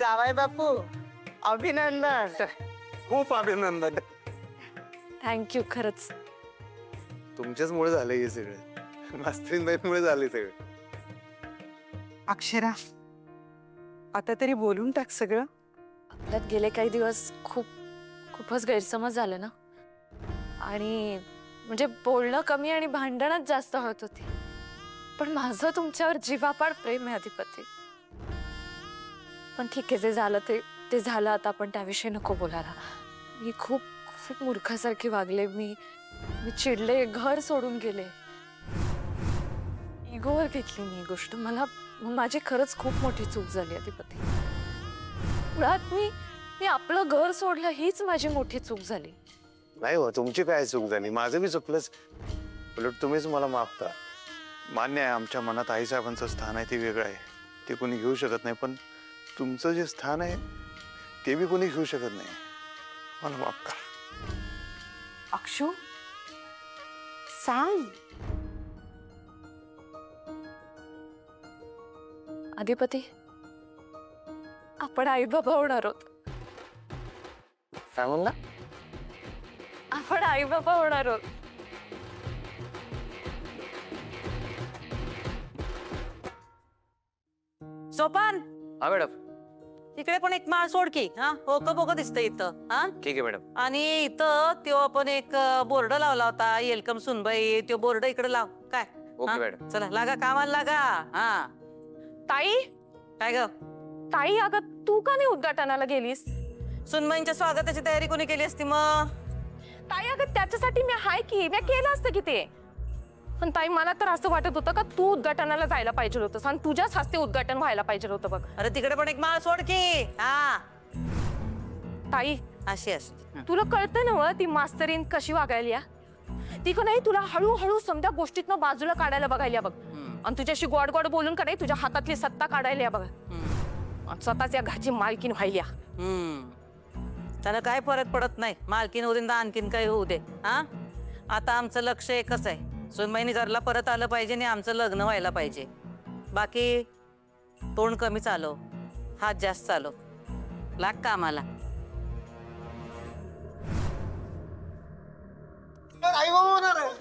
जावाई बापू अभिनंदन. खूप अभिनंदन. थँक्यू. खरंच तुमच्याचमुळे झालं हे सगळं. मास्तरीनबाईमुळे झाले सगळं. अक्षरा आता तरी बोलून टाक सगळं. आपल्यात गेले काही दिवस खूपच गैरसमज झाले ना. आणि म्हणजे बोलणं कमी आणि भांडणच जास्त होत होती. पण माझं तुमच्यावर जीवापाड प्रेम आहे अधिपती. पण ठीक आहे, जे झालं ते झालं. आता आपण त्याविषयी नको बोलायला. मी खूप मूर्खासारखी वागले. मी चिडले, घर सोडून गेले, इगोवर घेतली मी गोष्ट. माझी खरंच खूप मोठी चूक झाली अधिपती. मुळात मी आपलं घर सोडलं हीच माझी मोठी चूक झाली. नाही हो, तुमची काय चूक झाली? माझं बी चुकलंच. उलट तुम्हीच मला माफ करा. मान्य आहे, आमच्या मनात आईसाहेबांचं स्थान आहे ते वेगळं आहे, ते कोणी घेऊ शकत नाही. पण तुमचं जे स्थान आहे ते बी कोणी घेऊ शकत नाही. मला माफ करा. अक्षू सांग. अधिपती, आपण आई बाबा होणार आहोत. काय म्हणला? आपण आई बाबा होणार आहोत. सोपान. हा मॅडम. तिकडे पण एक माळ सोड की. हा ओक बोक दिसतंय इथं. हा ठीक आहे मॅडम. आणि इथं तो आपण एक बोर्ड लावला होता, वेलकम सुनबाई. तो बोर्ड इकडे लाव. काय? Okay madam. चला लागा, कामाला लागा. हा ताई. काय ग ताई, अगं तू का नाही उद्घाटनाला गेलीस? सुनबाईंच्या स्वागताची तयारी कोणी केली असती मग? ताई, अगं त्याच्यासाठी मी हाय की, मी केलं असतं की ते. पण ताई, मला तर असं वाटत होतं का तू उद्घाटनाला जायला पाहिजे होतंस आणि तुझ्याच हस्ते उद्घाटन व्हायला पाहिजे होतं बघ. अरे तिकडे पण एक माळ सोड की. हा ताई, अशी असते. तुला कळतं ना व ती मास्तरीन कशी वागायली? ती का नाही तुला हळूहळू समजा गोष्टीतनं बाजूला काढायला बघायला बघ. आणि तुझ्याशी गोड गोड बोलून का नाही तुझ्या हातातली सत्ता काढायला बघ. स्वतःच या घरची मालकीन व्हायल्या. त्याला काय फरक पडत नाही. मालकीन होऊ दे, आणखीन काही होऊ दे. हा आता आमचं लक्ष एकच आहे, सुनबाईनी घरला परत आलं पाहिजे आणि आमचं लग्न व्हायला पाहिजे. बाकी तोंड कमी चालव, हात जास्त चालव. लाग का आम्हाला? आई बाबा होणार आहे.